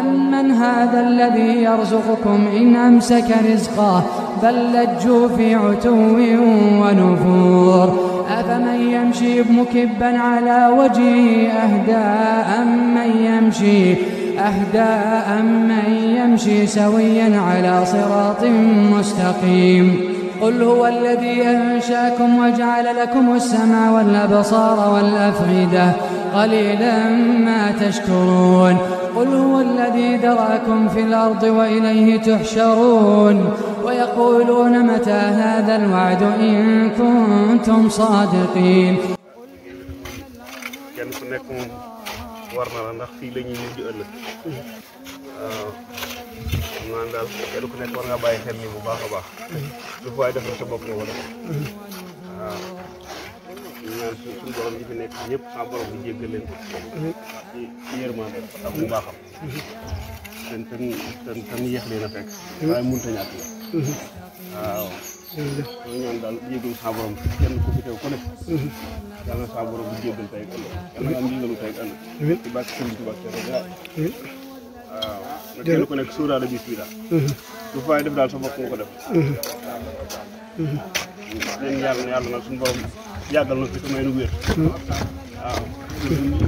أمن هذا الذي يرزقكم إن أمسك رزقه بل لجوا في عتو ونفور أفمن يمشي مكبا على وجهه أهدى أمن يمشي سويا على صراط مستقيم قل هو الذي أنشأكم وجعل لكم السمع والأبصار والأفئدة قليلا ما تشكرون قل هو الذي ذرأكم في الأرض وإليه تحشرون ويقولون متى هذا الوعد إن كنتم صادقين warna la ndax fi lañuy mujj ëlëk man dal kéro ku nek war nga bayyi xel ni bu baaxa baax lu fay def sa bop nga wala ñaan suñu borom yi fi nek ñepp sa borom bu jéggal leen ko ci yermane ak bu baaxam tan yex leena fek way mën ta ñak waaw ñaan dal jéggal sa borom kenn ku fi tew ku nek yalla sa borom bu jéggal tay ko yalla nga am ndigalu tay ko ci bak Serigne Touba waaw na kenn ku nek suura la bis bi da lu fay def dal sa bop ko def ñen yalla na suñu borom yagal na fi ko may nu wër waaw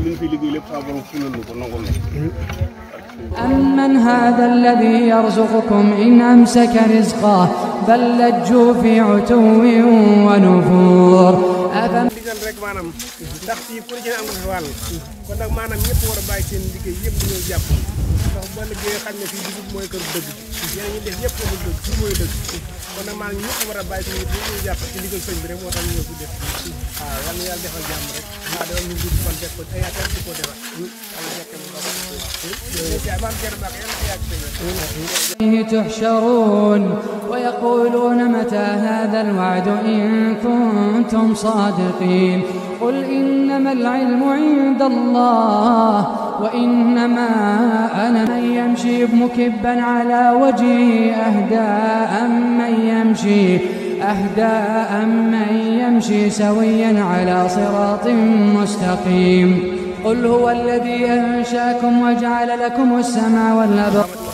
ñu fi liggéey lepp sa borom fulal ko nangol أمن هذا الذي يرزقكم إن أمسك رزقه بل لجوا في عتو ونفور digal rek manam ndax fi pour ñu am fi wal kon nak manam ñepp wara bay seen liggéey yépp ñu japp ndax ba liggéey xamne fi dugub moy kër dëgg yeen ñi def yépp ko dëgg fi moy dëgg kon nak manam ñepp wara bay seen liggéey ñu japp ci liggéey sëñ bi rek mo tax ñu ko def waaw yalla yalla defal jamm rek ma do ñu dugg kon def ko ay atam ci ko defal تحشرون ويقولون متى هذا الوعد إن كنتم صادقين قل إنما العلم عند الله وإنما أنا من يمشي مكبا على وجهه أهدى أمن يمشي سويا على صراط مستقيم قل هو الذي أنشأكم وجعل لكم السمع والأبصار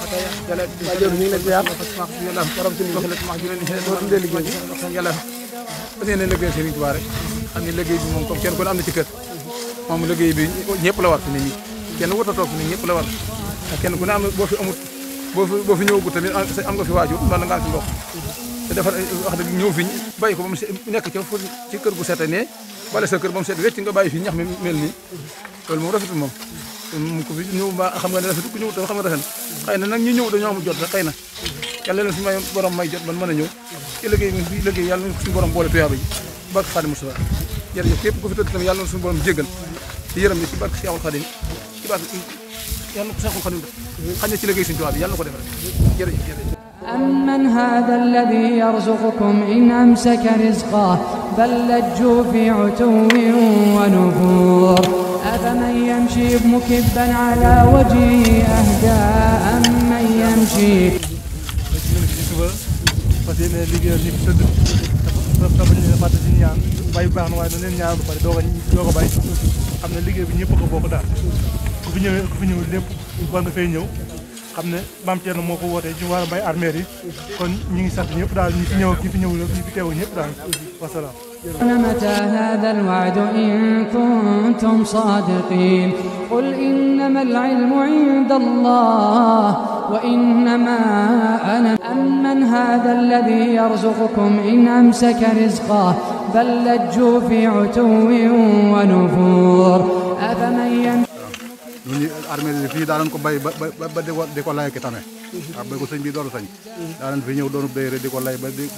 defar wax deug ñew fi bay ko bam nek ci kër gu sétané wala sa kër bam sét wécc nga bay fi ñax mi melni lolou mo rafetul mom ko fi ñew ba xam nga rafetul ku ñew tam xam nga rafet xeyna nak ñu ñew dañu am jot rek xeyna yalla leen fi may borom may jot ban mëna ñew ci liggéey bi liggéey yalla ñu suñu borom boole tuyaba yi barke Khadim Mustafa jërëjëf képp ku fi tëdd tam yalla suñu borom jéggal ci yërëm ni ci barke Cheikhul Khadim ci barke yalla ko Cheikhul Khadim xagne ci liggéey suñu tuyaba yalla ko def rek jërëjëf أمن هذا الذي يرزقكم إن أمسك رزقه بل لجوا في عتو ونفور أفمن يمشي مكبا على وجهه أهدى أمن يمشي xamne bam Thierno moko woté ci wara bay armée yi kon ñi ngi sant ñepp daal ñi fi ñew ki fi ñew ñi fi teew ñepp daal wassalam متى هذا الوعد إن كنتم صادقين قل إنما العلم عند الله وإنما أنا أمن هذا الذي يرزقكم إن أمسك رزقه بل لجوا في عتو ونفور أفمن يمشي ñu armée fi da lan ko bay ba de ko lay ki tamé ak bay ko señ bi dooro señ da lan fi ñew doonu bay rek di ko lay ba di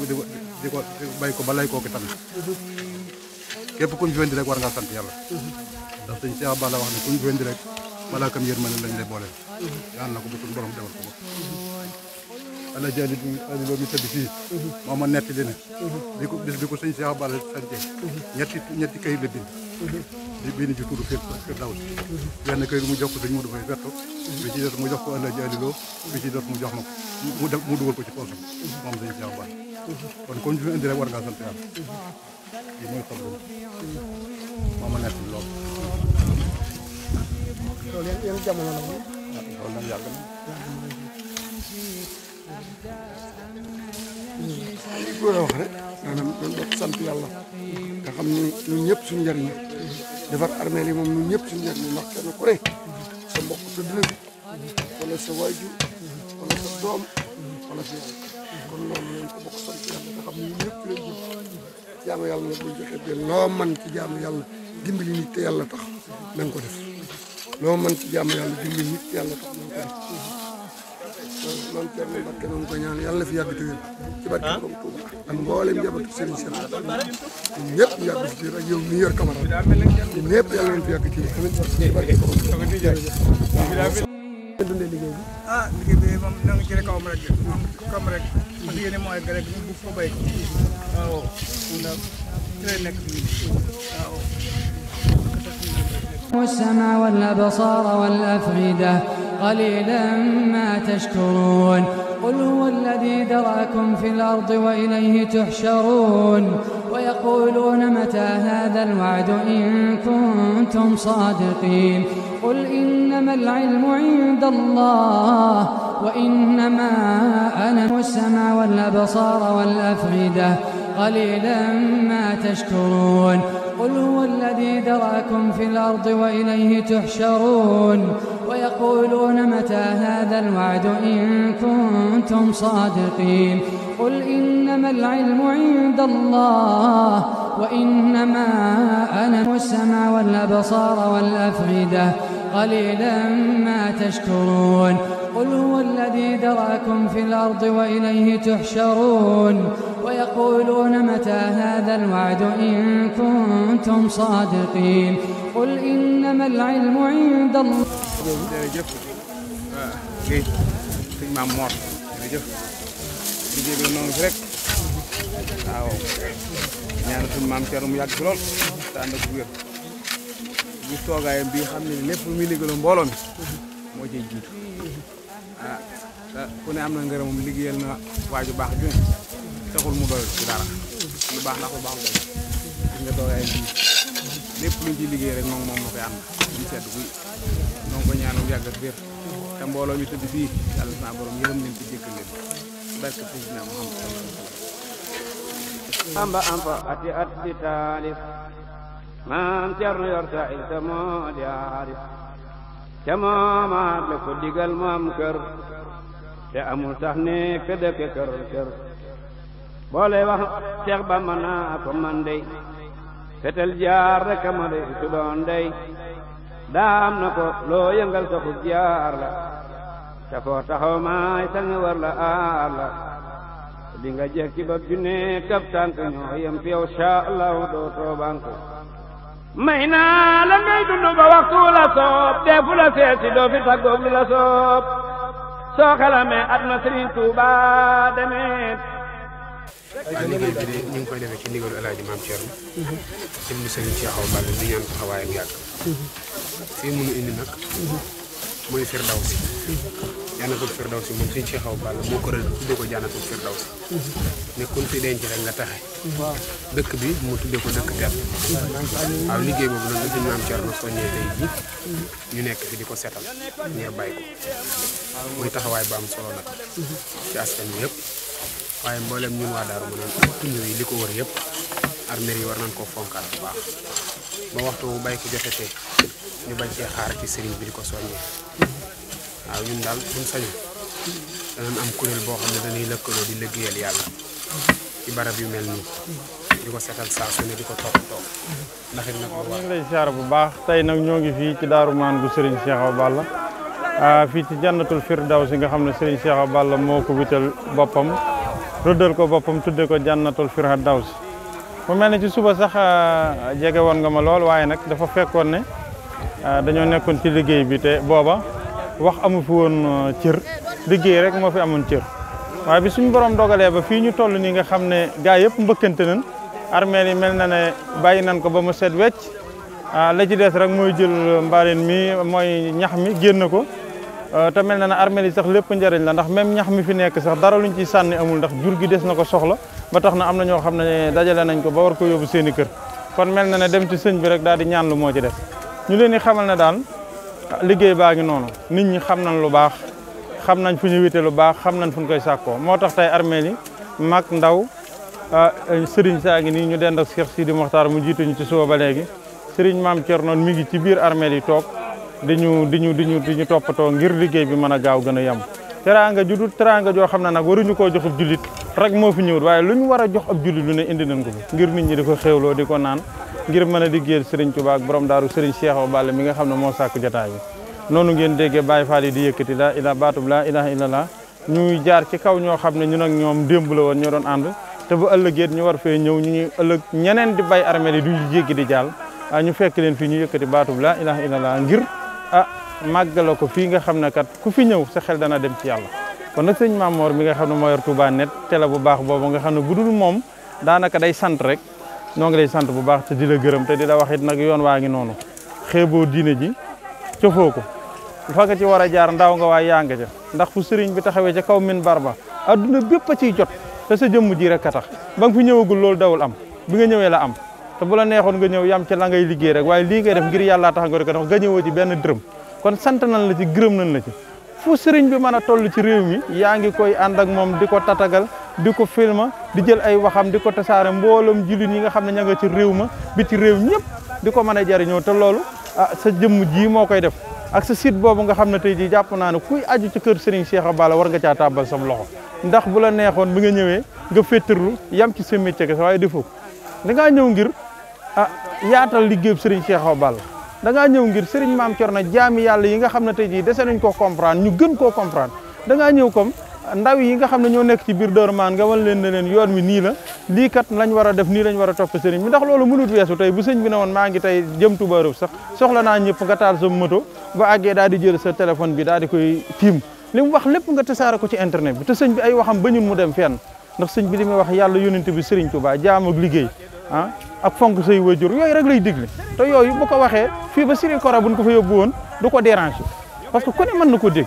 ko bay ko ba lay ko ki tamé képp kuñ fi wëndi rek war nga sant yalla ndax señ Cheikh Balla wax ni kuñ fi wëndi rek malakam yermane lañ lay bolé yalla nako bu suñu borom defal ko ala jali ali lo mi teddi fi moma netti dina diko bis bi ko señ Cheikh Balla santé ñetti kay le bind di bini ci tudu fekk daw ben kay mu jox ko señ Modou Fay fetto bi ci def mu jox ko ala jali lo bi ci def mu jox mako mu dugal ko ci poosam mom señ Cheikh Balla kon kon fi indi rek war nga sant yalla di moy xam moma netti lo loolu yan jamono la loolu nag yàgg na. li ko wax rek maanaam doon bokk sant yàlla te xam ni ñun ñëpp suñu njëriñ defar armée yi moom ñun ñëpp suñu njëriñ ndax kenn ku ne sa mbokk tëdd na fi wala sa waajur wala sa doom wala sa yaay kon loolu lañ ko bokk sant yàlla te xam ni ñun ñëpp lañ jëm jaamu yàlla nag buñ joxe benn loo man ci jaamu yàlla dimbali nit te yàlla tax na nga ko def loo man ci jaamu yàlla dimbali nit te yàlla tax na nga ko def man Thierno Mbacke noonu ko ñaan yàlla na fi yàgg te wér ci barke borom Touba ak mboolem njabootu Serigne Cheikh ñun ñëpp ñu yàgg ci ak yow mi yor camarade ñun ñëpp yàlla nañ fi yàgg ci ci barke borom Touba dundee liggéey bi liggéey bi moom na nga ci rek kawam rek moom comme rek parce que yéen mooy rek ñu bugg ko béy waaw ndax ci lay nekk waaw السمع والأبصار والأفئدة قليلا ما تشكرون قل هو الذي ذرأكم في الأرض وإليه تحشرون ويقولون متى هذا الوعد إن كنتم صادقين قل إنما العلم عند الله وإنما أنا السمع والأبصار والأفئدة قليلا ما تشكرون قل هو الذي ذرأكم في الأرض وإليه تحشرون ويقولون متى هذا الوعد إن كنتم صادقين قل إنما العلم عند الله وإنما أنا السمع والأبصار والأفئدة قليلا ما تشكرون قل هو الذي ذرأكم في الأرض وإليه تحشرون ويقولون متى هذا الوعد إن كنتم صادقين قل إنما العلم عند الله. jërëjëf Guèye sëñ Maam Mor jërëjëf liggéey bi noonu fi rek waaw ñaan suñu maam Thierno mu yàgg fi lool te ànd ak wér bu toogaayam bii xam ne lépp lu muy liggéeyal mbooloo mi moo ciy jiitu ku ne am na ngërëmam liggéeyal na waaju baax ju ne taxul mu doyul ci dara lu baax ndax lu baax doy gis nga toogaayam bii lépp luñ ciy liggéey rek moom la koy ànd ñu sedd guy donc ko ñaanal yàgg ak wér te mbooloo mi tëdd fii yàlla na borom yërëm leen ci jékkal leen barke président Muhammad amba ati di taalif maam Thierno yor sa il te moo di aarif ca moomaat la ko digal mu am kër te amul sax ne ka dëkk kër boole wax Cheikh Bamba naa ko man dey fetel jaar rek ma dey su doon dey daa am na ko loo yëngal sa xub jaar la te foo taxaw maay sang war la aar la li nga jekki ba junne kab tànk ñoo yem fi yow sha Allah doo toobank may naa la ngay dund ba waxtu la soob defu la seeti doo fi tàggoog lu la soob soo xalamee at na Sëriñ Tuuba demeet liggéey bi de ñu ngi koy defee ci ndigalu El Hadj Maam Thierno jëm ni Sëriñ Cheikh Awa Balla di ñaan taxawaayam yàgg fii mënu indi nag mooy Firdawsi Jannatul Firdawsi moom Sëriñ Cheikh Awa Balla moo ko rëdd tuddee ko Jannatul Firdawsi ne kun fi denc rek nga taxe dëkk bi mu tuddee ko dëkk teel waaw liggéey boobu nag Sëriñ Maam Thierno soññee tey ji ñu nekk fi di ko setal ngir bàyyi ko muy taxawaay bu am solo nag ci askan wi yëpp waaye mboolem ñun waa Daaru Manaan ak tund yi li ko wër yëpp armée yi war nañ koo fonkaat bu baax ba waxtu bu bay ko jotetee ñu bañ cee xaar ci sëriñ bi di ko soññee waaw ñun daal buñ sañu danañ am kuréel boo xam ne dañuy lëkkaloo di liggéeyal yàlla ci barab yu mel nii di ko setal saa su ne di ko toppatoo ndax it nag ñu ngi lay siyaar bu baax tey nag ñoo ngi fii ci Daaru Manaan bu Sëriñ Cheikh Awa Balla fii ci Jannatul Firdawsi nga xam ne Sëriñ Cheikh Awa Balla moo ko wital boppam rëddal ko boppam tudde ko Jannatul Firdawsi mu mel ne ci suba sax jege woon nga ma lool waaye nag dafa fekkoon ne dañoo nekkoon ci liggéey bi te booba wax amu fi woon cër liggéey rek moo fi amoon cër waaye bi suñu borom dogalee ba fii ñu toll nii nga xam ne gaa yëpp mbëkkante nañ armée yi mel na ne bàyyi nañ ko ba mu set wecc la ci des rek mooy jël mbaaleen mi mooy ñax mi génn ko te mel na ne armée yi sax lépp njëriñ la ndax même ñax mi fi nekk sax dara luñ ci sànni amul ndax jur gi des na ko soxla ba tax na am na ñoo xam ne dajale nañ ko ba war ko yóbbu seen i kër kon mel na ne dem ci sëñ bi rek daal di ñaan lu moo ci def ñu leen di xamal ne daal liggéey baa ngi noonu nit ñi xam nañ lu baax xam nañ fu ñu wite lu baax xam nañ fu ñu koy sàkkoo moo tax tey armeel yi mag ndaw sëriñ saa ngi nii ñu dend ak Cheikh Sidi Mokhtar mu jiituñu ci suba ba léegi sëriñ Maam Thierno mi ngi ci biir armeel yi toog di ñu toppatoo ngir liggéey bi mën a gaaw gën a yem teraanga ju dul teraanga joo xam ne nag waruñu koo jox ab jullit rek moo fi ñëwut waaye lu ñu war a jox ab jullit lu ne indi nañ ko fi ngir nit ñi di ko xéewloo di ko naan ngir mën a liggéeyal Serigne Touba ak borom daaru Serigne Cheikh Awa Balla mi nga xam ne moo sàkku jotaay bi noonu ngeen déggee Baye Fall yi di yëkkati laa ilaa baatub laa ilaha illallah ñuy jaar ci kaw ñoo xam ne ñun ak ñoom démb la woon ñoo doon ànd te bu ëllëgeet ñu war fee ñëw ñu ñuy ëllëg ñeneen di bay armée yi duñu jéggi di jàll ñu fekk leen fii ñu yëkkati baatub laa ilaha illallah ngir màggala ko fii nga xam ne kat ku fi ñëw sa xel dana dem ci yàlla kon nag sëñ Mamor mi nga xam ne moo yor Touba Net télé bu baax boobu nga xam ne bu dul moom daanaka day sant rek ñoo ngi lay sant bu baax te di la gërëm te di la wax it nag yoon waa ngi noonu xeeboo diine ji cofoo ko fa nga ci war a jaar ndaw nga waaye yaa nga ca ndax fu sëriñ bi taxawee ca kaw min barba adduna bépp a ciy jot te sa jëmm ji rek a tax ba nga fi ñëwagul loolu dawul am bi nga ñëwee la am te bu la neexoon nga ñëw yam ci la ngay liggéey rek waaye lii ngay def ngir yàlla tax nga rek nga ñëwoo ci benn dërëm kon sant nañ la ci gërëm nañ la ci fu sëriñ bi mën a toll ci réew mi yaa ngi koy ànd ak moom di ko tatagal di ko filma di jël ay waxam di ko tasaare mbooloom jullit yi nga xam ne ña nga ci réew ma biti réew ñëpp di ko mën a jariñoo te loolu sa jëmm ji moo koy def ak sa site boobu nga xam ne tey jii jàpp naa ne kuy aju ci kër Serigne Cheikh Awa Balla war nga caa tàbbal sam loxo ndax bu la neexoon bi nga ñëwee nga féttarlu yam ci sa métier ke waaye defoo da ngaa ñëw ngir yaatal liggéeyub Serigne Cheikh Awa Balla da ngaa ñëw ngir Serigne Maam Thierno jaami yàlla yi nga xam ne tey jii dese nañ koo comprendre ñu gën koo comprendre da ngaa ñëw comme ndaw yi nga xam ne ñoo nekk ci biir Darou Manane nga wan leen ne leen yoon wi nii la lii kat lañ war a def nii lañ war a topp sëriñ bi ndax loolu mënut weesu tey bu sëñ bi ne woon maa ngi tey jëm Touba Rëb sax soxla naa ñëpp nga taal sa moto ba àggee daal di jël sa téléphone bi daal di koy tiim li mu wax lépp nga tasaare ko ci internet bi te sëñ bi ay waxam ba ñun mu dem fenn ndax sëñ bi li muy wax yàlla yónent bi sëriñ Touba jaam ak liggéey ak fonk say wajur yooyu rek lay digle te yooyu bu ko waxee fii ba Siri Kora buñ ko fa yóbbu woon du ko déranger parce que ku ne mën na ko dégg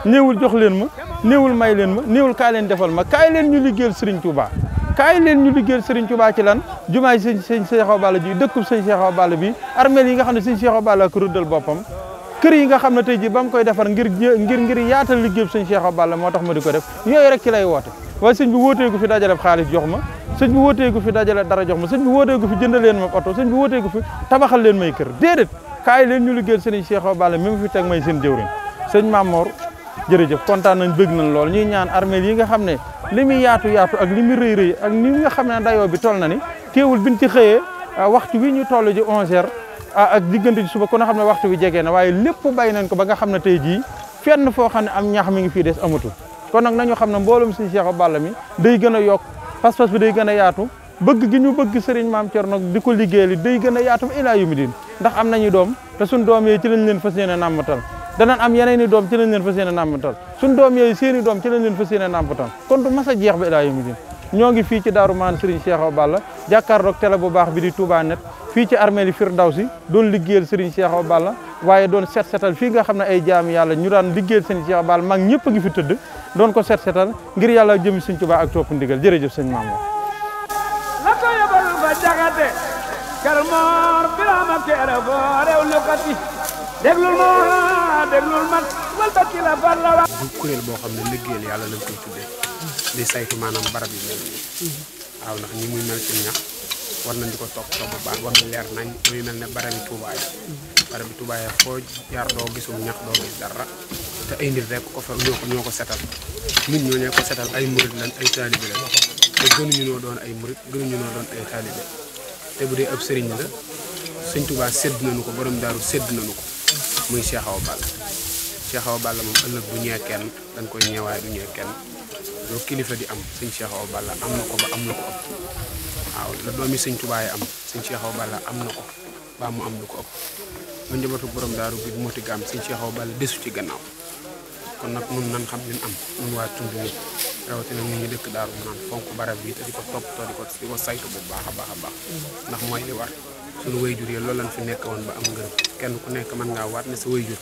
néewul jox leen ma néewul may leen ma néewul kaay leen defal ma kaay leen ñu liggéeyal Serigne Touba kaay leen ñu liggéeyal Serigne Touba ci lan jumaay sëñ Cheikh Awa Balla ji dëkkub sëñ Cheikh Awa Balla bi armeel yi nga xam ne sëñ Cheikh Awa Balla ko rëddal boppam kër yi nga xam ne tey ji ba mu koy defar ngir yaatal liggéeyub sëñ Cheikh Awa Balla moo tax ma di ko def yooyu rek ci lay woote waaye sëñ bi wooteeku fi dajale xaalis jox ma sëñ bi wooteeku fi dajale dara jox ma sëñ bi wooteeku fi jënd leen ma oto sëñ bi wooteeku fi tabaxal leen may kër déedéet kaay leen ñu liggéeyal sëñ Cheikh Awa Balla mi fi teg may seen jëwriñ sëñ Mamor jërëjëf kontaan nañ bëgg nañ lool ñuy ñaan armeel yi nga xam ne li muy yaatu ak li muy rëy rëy ak ni nga xam ne dayoo bi toll na ni teewul biñ ci xëyee waxtu wi ñu toll ji 11h ak diggante ji suba ku ne xam ne waxtu wi jege na waaye lépp bàyyi nañ ko ba nga xam ne tey jii fenn foo xam ne am ñax mi ngi fii des amatul kon nag nañu xam ne mboolum sëñ Cheikh Awa Balla mi day gën a yokk pas-pas bi day gën a yaatu bëgg gi ñu bëgg Serigne Maam Thierno di ko liggéeyali day gën a yaatu ba ilaa yawmi diin ndax am nañu doom te suñ doom yooyu ci lañ leen fas yéene nàmmatal danañ am yeneen i doom ci lañ leen fas yéene nàmbatal suñ doom yooyu seen i doom ci lañ leen fas yéene nàmbatal kon du mas a jeex ba ilaa yawmi diin ñoo ngi fii ci Darou Manane Serigne Cheikh Awa Balla jàkkaarloog télé bu baax bi di Touba Net fii ci armeeli Firdawsi doon liggéeyal Serigne Cheikh Awa Balla waaye doon set setal fii nga xam ne ay jaami yàlla ñu daan liggéeyal Serigne Cheikh Awa Balla mag ñëpp a ngi fi tëdd doon ko set setal ngir yàlla jëm Serigne Touba ak topp ndigal jërëjëf sëñ Maam la ko yóbbal ba jaxate kër Mor Birama Kéré foo réew lukati déglul man wal ba la far la wax du kuréel boo xam ne liggéeyal yàlla lañ koy tuddee di saytu maanaam barab yi mel nii waaw ndax ñi muy mel ci ñax war nañ di ko topp bu baax war na leer nañ muy mel ne barab yi Touba yi barab yi Touba yi foo jaar doo gisum ñax doo gis dara te ay nit rek ko fa ñoo ko setal nit ñoo ko setal ay murit lañ ay taalibe lañ te gënuñu noo doon ay murit gënuñu noo doon ay taalibe te bu dee ab sëriñ la sëñ Touba sédd nañu ko borom daaru sédd nañu ko muy Cheikh Awa Balla Cheikh Awa Balla moom ëllëg du ñee kenn dañ koy ñeewaay du ñee kenn loo kilifa di am sëñ Cheikh Awa Balla am na ko ba am na ko ëpp waaw la doomi sëñ Touba yi am sëñ Cheikh Awa Balla am na ko ba mu am lu ko ëpp ba njabootu borom daaru bi moti gaam sëñ Cheikh Awa Balla desu ci gannaaw kon nag nun nan xam li am nun waa tund ni rawatina nit ñi dëkk Daaru Manaan fonk barab bi te di ko toppatoo di ko saytu bu baax a baax ndax mooy li war suñu wayjur yi loolu lañ fi nekk woon ba am ngërëm kenn ku nekk mën ngaa waat ne sa wayjur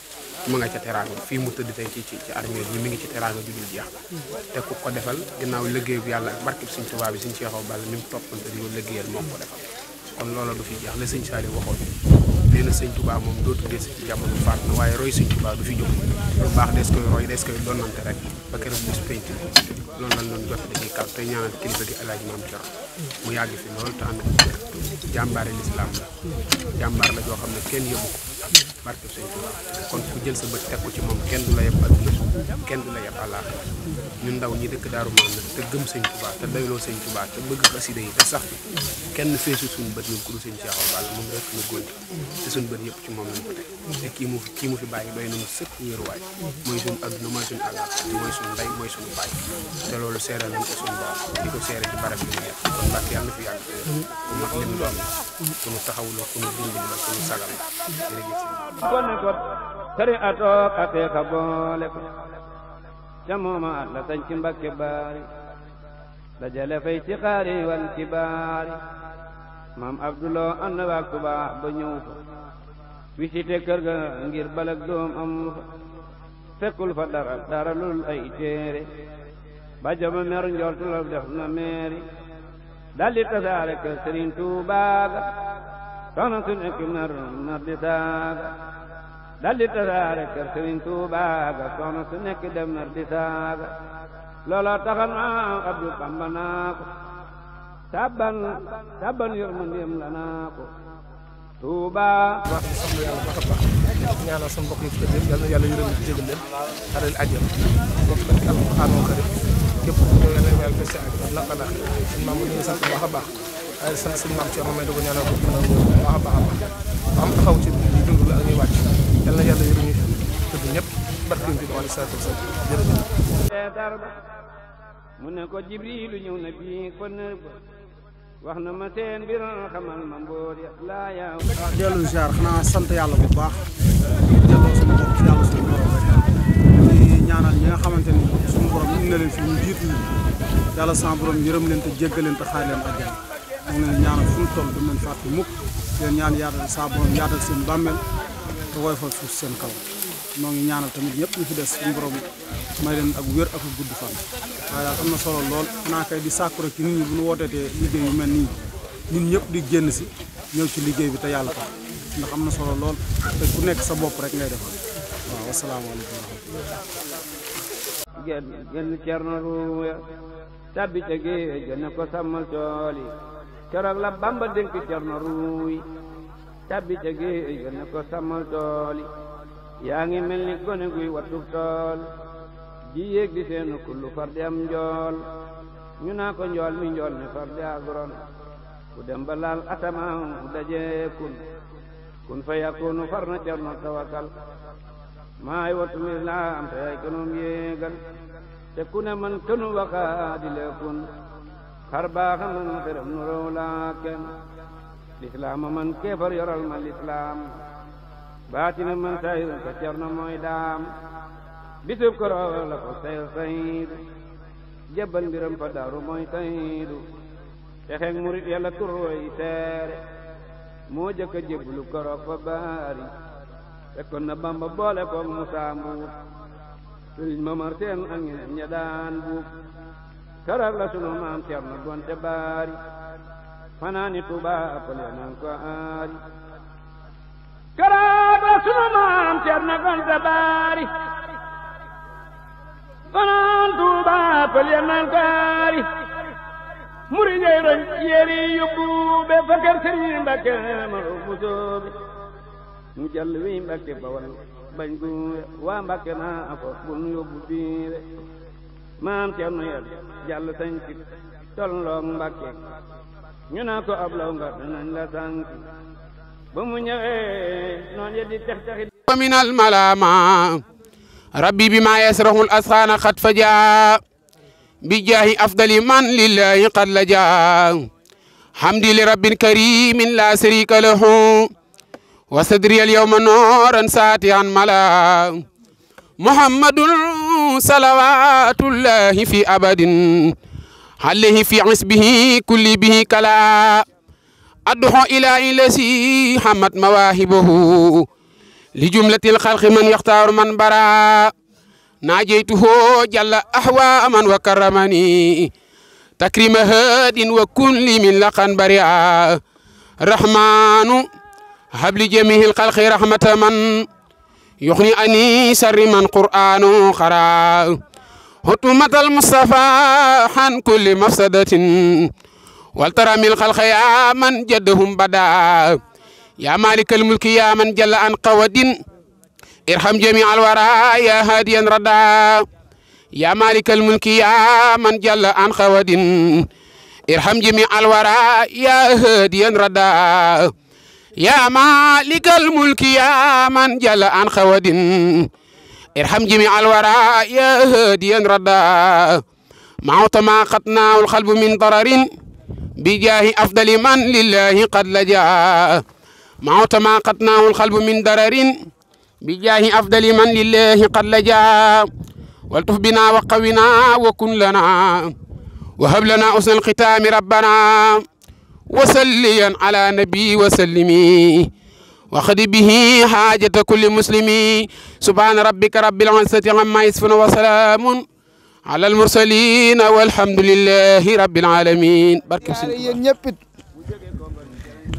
ma nga ca teraanga fii mu tëdd tey ci armée bi mi ngi ci teraanga ju dul jeex te ku ko defal ginnaaw liggéey bu yàlla ak barkeb Sëñ Tuubaa bi Sëñ Cheikh Awa Balla mi mu toppante di ko liggéeyal moo ko defal kon loolu du fi jeex la Sëñ Saaliw waxoon ne nee na sëñ Touba moom dootu des ci jamono faat na waaye roy sëñ Touba du fi jóg lu baax des koy roy des koy donnante rek ba keroog bis penc loolu lañ doon jot dañuy kàddu tey ñaanal kilifa gi El Hadj Mame Thioro mu yàgg fi loolu te ànd ak jàmbaare lislaam la jàmbaar la joo xam ne kenn yëbu ko barke sëñ Touba kon ku jël sa bët teg ko ci moom kenn du la yeb adduna kenn du la yeb àllaaxira ñun ndaw ñi dëkk Daaru Maan nag te gëm sëñ Touba te doyloo sëñ Touba te bëgg xasida yi te sax kenn feesu suñu bët ñun ku du sëñ Cheikh Awa Balla moom rek ñu góonti te suñu bët yëpp ci moom lañ ko teg te kii mu fi bàyyi doy nañu sëkk wéeruwaay mooy suñu adduna mooy suñu àllaaxira mooy suñu ndey mooy suñu baay te loolu seeral nañ ko suñu borom di ko seere ci barab bi ñu nekk kon Mbàkke yàlla na fi yàgg ku mat lim doon ku nu taxawuloo ku nu dimbali la ku nu sagal la jërëjëf kon ko tari atook ateeka boole ko ca mooma at la sañ ci Mbàkke baari dajale fay ci xaari wal kibaari maam Abduloo ànd waak tubaax ba ñëw fa visité kër ga ngir balak doom am fa fekkul fa dara lul ay téere ba joma mer njortu la def na meeri daldi tasaare kër Sëriñ Tuubaa ga soxna su nekk nar di saaga daldi tasaare kër Sëriñ Tuubaa ga soxna su nekk dem nar di saaga loola taxal maam Abdu Bamba naa ko tabban yërmandeem la naa ko Tuubaa wax di sant yàlla baax a baax ñaanal sama mbokk yi fi tëdd yal na yàlla yërëm leen jégal leen xaral àjjana bokk na ci alxuraanul karim képp ku ñëw yal na yàlla fes ak la ala suñu maam ñu ngi sant baax a baax waaye sant suñu maam Thierno may da ko ñaanal ko baax a baax am taxaw ci di dund la ak ñuy wàcc yal na yàlla yërëm ñu tëdd ñëpp barke bi alayhi salaatu wa salaam jërëjëf mu ne ko Jibriilu ñëw na bii ko ne wax na ma seen mbir xamal ma mbóor ya laa yaa dellu ziar xanaa sant yàlla bu baax delloo suñu bopp ci yàlla suñu borom rek di ñaanal ñi nga xamante ni suñu borom indi na leen fi ñu jiitu ñu yàlla sama borom yërëm leen te jéggal leen te xaar leen àjjana moom leen ñaanal fu mu toll du leen fàtte mukk leen ñaan yaatal saa borom yaatal seen bàmmeel te woy fa suuf seen kaw noo ngi ñaanal tamit ñëpp ñu fi des suñu borom may leen ak wér ak gudd fan waaye daal am na solo lool xanaa kay di sàkku rek ci nit ñi bu ñu wooteetee liggéey yu mel nii ñun ñëpp di génn si ñëw ci liggéey bi te yàlla tax ndax am na solo lool te ku nekk sa bopp rek ngay defal waaw wasalaamaaleykum genn Cerno Ruuya tabbi ca géej ga ne ko sàmmal tool yi keroog la Bamba dénk Cerno Ruuy tabbi ca géej ga ne ko sàmmal tool yi yaa ngi mel ni gone guy wattu tool ji yéeg di seenu kullu far di am njool ñu naa ko njool mi njool mi far di agron ku dem ba laal asamaaw dajee kun fa yakunu far na Cerno tawakal maay wattu lislaam te ay kanoom yéegal te ku ne man kënu wakaa di leekun xar baaxa man xerem nu row laa kenn lislaama man keefar yoral ma lislaam baatina man sayir ka Cerno mooy daam bisub koro la ko sayir sayidu jébbal mbiram fa daaru mooy sayidu te xeeg murit yàlla turwoy seere moo jëkk a jébbalu koro fa baari fekkoon na Bamba boole koog Musaa Mbuub Sëriñ Mamar Seen ak ña daan buub keroog la sunu maam Cerno gonte baari fanaani Tuubaa pël ya naan ko aari keroog la sunu maam Cerno gonte baari fanaan Tuubaa pël ya naan ko aari muri ñey roñ yéeri yóbbu be fa kër Sëriñ Mbàkke Maru Musoobe mu jàll wi Mbàkke Bawal bañ gu waa Mbàkke naa fa bu nu yóbbu biire maam Cerno yel jàll sañ ci tolloog Mbàkke ñu naa ko ab law nga danañ la sànki ba mu ñëwee noon ye di tex texi min al malama rabbi bima yasrahu al asxaana xat faja bi jaahi afdali man lillahi qad laja hamdi li rabbin karimin la sharika lahu wa sadri al yawma nuran satihan mala muhammadun salawatullahi fi abadin alayhi fi isbihi kulli bihi kala adduhu ila ilasi hamad mawahibuhu li jumlatil khalqi man yaxtaaru man bara najeytuhu jalla ahwa man wa karramani takrima hadin wa kulli min laqan baria rahmanu هب لجميع الخلق رحمة من يغني عني سر من قرآن خرا حكمة المصطفى عن كل مفسدة والترى من الخلق يا من جدهم بدا يا مالك الملك يا من جل عن قود ارحم جميع الورى يا هاديا ردا يا مالك الملك يا من جل عن قود ارحم جميع الورى يا هاديا ردا يا مالك الملك يا من جل عن قود ارحم جميع الورى يا هاديا ردا معوت ما قطناه القلب من ضرر بجاه أفضل من لله قد لجا معوت ما قطناه القلب من ضرر بجاه أفضل من لله قد لجا والطف بنا وقونا وكن لنا وهب لنا حسن الختام ربنا وسليا على نبي وسلمي وخذ به حاجة كل مسلمي سبحان ربك رب العزة عما يصفون وسلام على المرسلين والحمد لله رب العالمين barke yéen ñëpp it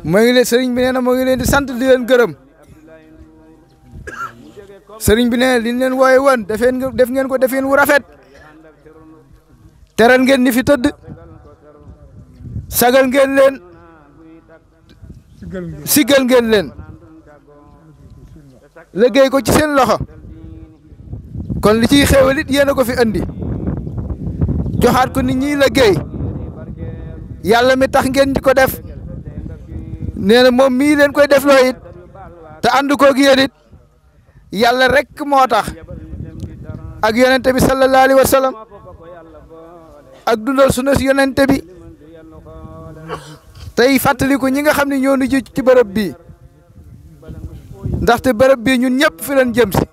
moo ngi leen sëriñ bi nee na moo ngi leen di sant di leen gërëm sëriñ bi nee na li leen wooye woon def ngeen ko defeen wu rafet teral ngeen ni fi tëdd sagal ngeen leen sigal ngeen leen liggéey ko ci seen loxo kon li ciy xéewal it yéen a ko fi andi joxaat ko nit ñi liggéey yàlla mi tax ngeen di ko def nee na moom mii leen koy def loo it te ànd koog yéen it yàlla rek moo tax ak yonente bi sallallahu alayhi wa sallam ak dundal sunna si yonente bi tey fàttaliku ñi nga xam ne ñoo nu ji ci bërëb bii ndaxte bërëb bii ñun ñëpp fi leen jëm si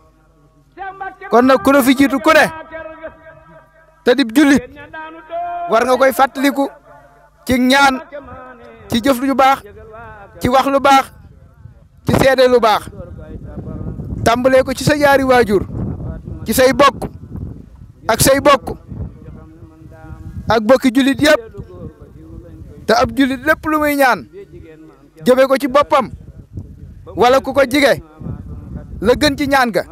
kon nag ku la fi jiitu ku ne te di jullit war nga koy fàttaliku ci ñaan ci jëf lu baax ci wax lu baax ci seede lu baax tàmbalee ko ci sa yaari waajur ci say bokk ak say bokk ak bokki jullit yëpp te ab jullit lépp lu muy ñaan jëme ko ci boppam wala ku ko jige la gën ci ñaan ga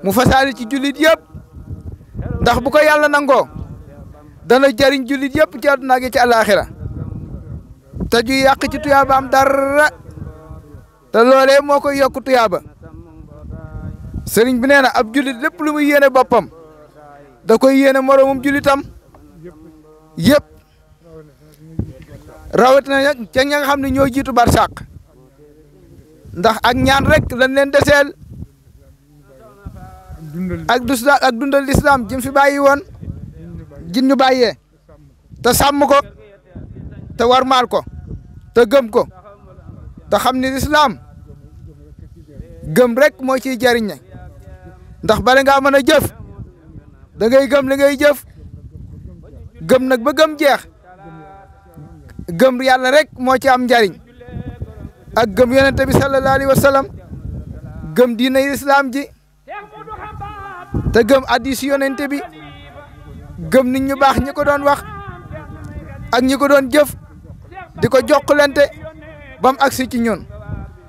mu fasaali ci jullit yëpp ndax bu ko yàlla nangoo dana jariñ jullit yëpp ci àdduna gi ci àllaaxira te ju yàq ci tuyaaba am dara te loolee moo koy yokk tuyaaba sëriñ bi nee na ab jullit lépp lu muy yéene boppam da koy yéene moroomum jullitam yëpp rawatina nag ca ña nga xam ne ñoo jiitu barsàq ndax ak ñaan rek lañ leen deseel ak dundal lislaam jëm fi bàyyi woon jin ñu bàyyee te sàmm ko te warmaal ko te gëm ko te xam ni lislaam gëm rek moo ciy jariñ ndax bala ngaa mën a jëf da ngay gëm li ngay jëf gëm nag ba gëm jeex gëm yàlla rek moo ci am njariñ ak gëm yonente bi sallallahu alayhi wa sallam gëm diina islam ji te gëm hadiis yonente bi gëm nit ñu baax ñi ko doon wax ak ñi ko doon jëf di ko jokkalante ba mu agsi ci ñun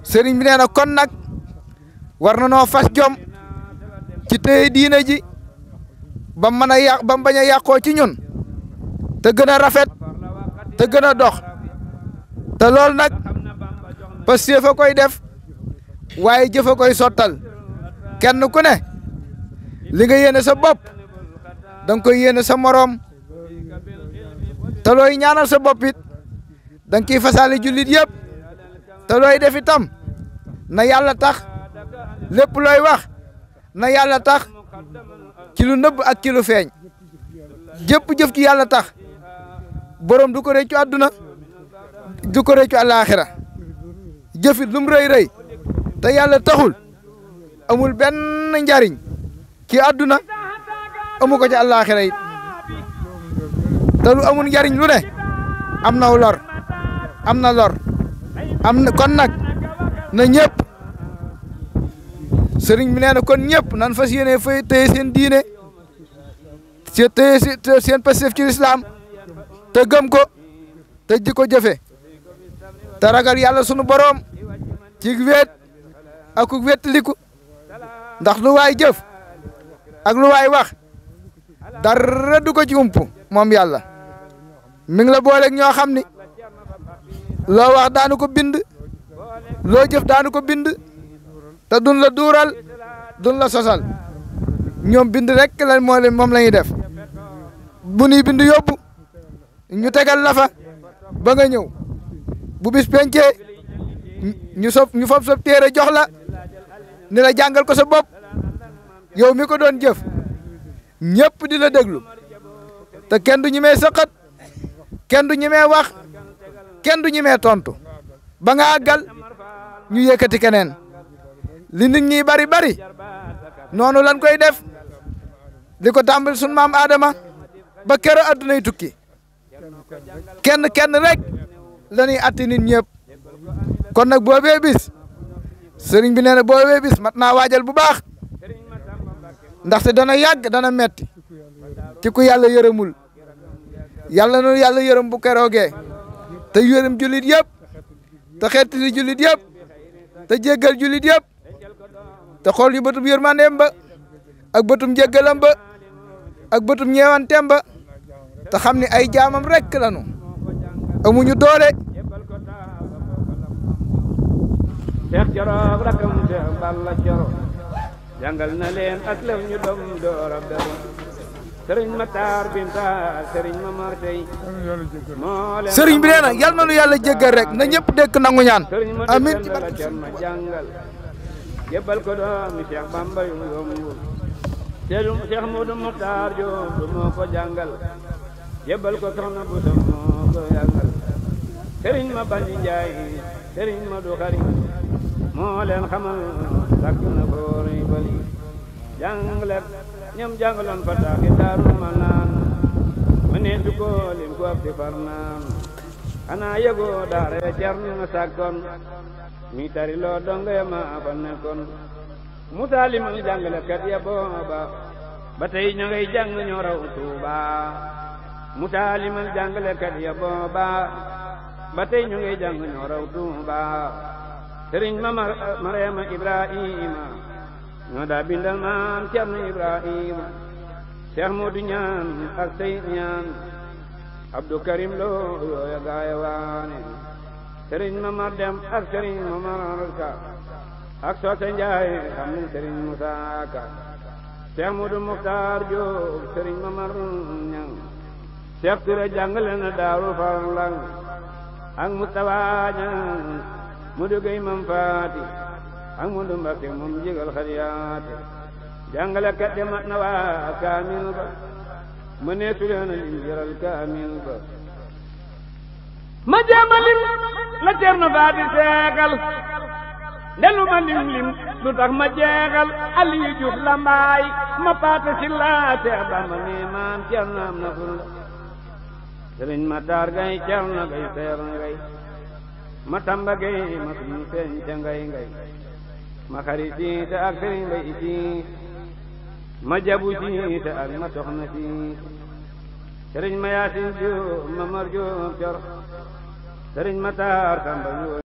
sëriñ bi nee na kon nag war na noo fas jom ci téye diina ji ba mën a yàq ba mu bañ a yàqoo ci ñun te gën a rafet te gën a dox te loolu nag parce que fa koy def waaye jëfa koy sottal kenn ku ne li nga yéene sa bopp da nga koy yéene sa moroom te looy ñaanal sa bopp it da nga ciy fasaale jullit yëpp te looy def itam na yàlla tax lépp looy wax na yàlla tax ci lu nëbb ak ci lu feeñ jëpp jëf ci yàlla tax borom du ko réccu àdduna du ko réccu àllaaxira jëfit lu mu rëy rëy te yàlla taxul amul benn njariñ ci àdduna amu ko ci àllaaxira it te lu amul njariñ lu ne am na lor am na lor am na kon nag na ñëpp sëriñ bi nee na kon ñëpp nan fas yéene fay téye seen diine téye seen pastéef ci lislaam te gëm ko te di ko jëfe te ragal yàlla sunu boroom ci wéet ak wéttaliku ndax lu waay jëf ak lu waay wax dara du ko ci umpu moom yàlla mi ngi la booleeg ñoo xam ni loo wax daanu ko bind loo jëf daanu ko bind te duñ la duural duñ la sosal ñoom bind rek la moom la ñuy def bu ñuy bind yóbbu ñu tegal la fa ba nga ñëw bu bis pencee ñu fob sa téere jox la ni la jàngal ko sa bopp yow mi ko doon jëf ñëpp di la déglu te kenn du ñemee sëqat kenn du ñemee wax kenn du ñemee tontu ba nga àggal ñu yëkkati keneen li nit ñi bari bari noonu lan koy def di ko tàmbali sunu maam Adama ba kero addunay tukki kenn rek la ñuy atti nit ñëpp kon nag boobee bis sëriñ bi nee na boobee bis mat naa waajal bu baax ndaxte dana yàgg dana metti ci ku yàlla yërëmul yàlla noonu yàlla yërëm bu keroogee te yërëm jullit yëpp te xeetli jullit yëpp te jéggal jullit yëpp te xool yu bëtum yërmandeem ba ak bëtum jéggalam ba ak bëtum ñeewantem ba te xam ni ay jaamam rek lanu amuñu doole. Seex Coro rakam Seex Balla Coro jàngal na leen ak lëf ñu dom door a beru sëriñ Matar Binta sëriñ Mamar Tey sëriñ bi nee na yal na nu yàlla jéggal rek na ñëpp dekk nangu ñaan amiin ci barke ma jàngal jébbal ko doomi Seex Bamba yu yombul Seex Moodu Muxtaar Joob moo ko jàngal jébbal ko soxna bu so moo ko jàngal sëriñ ma Bandi Njaay sëriñ ma du xari moo leen xamal sàkk na boori bali jàngaleet ñoom jàngaloon fa taaxi Daaru Manaan ma ne du ko lim ko ab di far naan xanaa yëgoo daara ya Cerno nga sàkkoon mi tari loo donga ya ma fa nekkoon mu taalimal jàngalekat ya booba ba tey ña ngay jàng ñoo raw Tuuba mu taalimal jàngalekat ya booba ba tey ñu ngay jàng ñoo raw Tuuba sëriñ ma Mariama Ibrahima ñoo daa bindal maam Cerno Ibrahima Cheikh Modou ñaan ak Seyid ñaan Abdou Karim Lo yooya gaaya waane sëriñ ma Mar Dem ak sëriñ ma Mar Ka ak Soose Njaay xam ne sëriñ Musa Ka Cheikh Modou Muxtaar Joob sëriñ ma Mar Ñang Cheikh Touré jàngale na Daaru Farlang ak Mustafa Ñang mu duggay mam faati ak mu du Mbakke moom jigal xariyaate jàngale kat de mat na waa kaamil ba ma neesu leen lim jëral kaamil ba ma jéema lim la Cerno Faati seekal ndelu ma lim lu tax ma jeexal Aliyu Juuf Lambaay ma paata si laate ba ma ne maam Cerno am na ful sëriñ ma taar gay Cerno gay seer gay ma tamba gay ma suñu feeñ ca ngay ma xarit siite ak sëriñ Mbay siite ma jabu siite ak ma soxna siite sëriñ ma Yaasin Jóob ma Mar Jóob Coro sëriñ ma taar tamba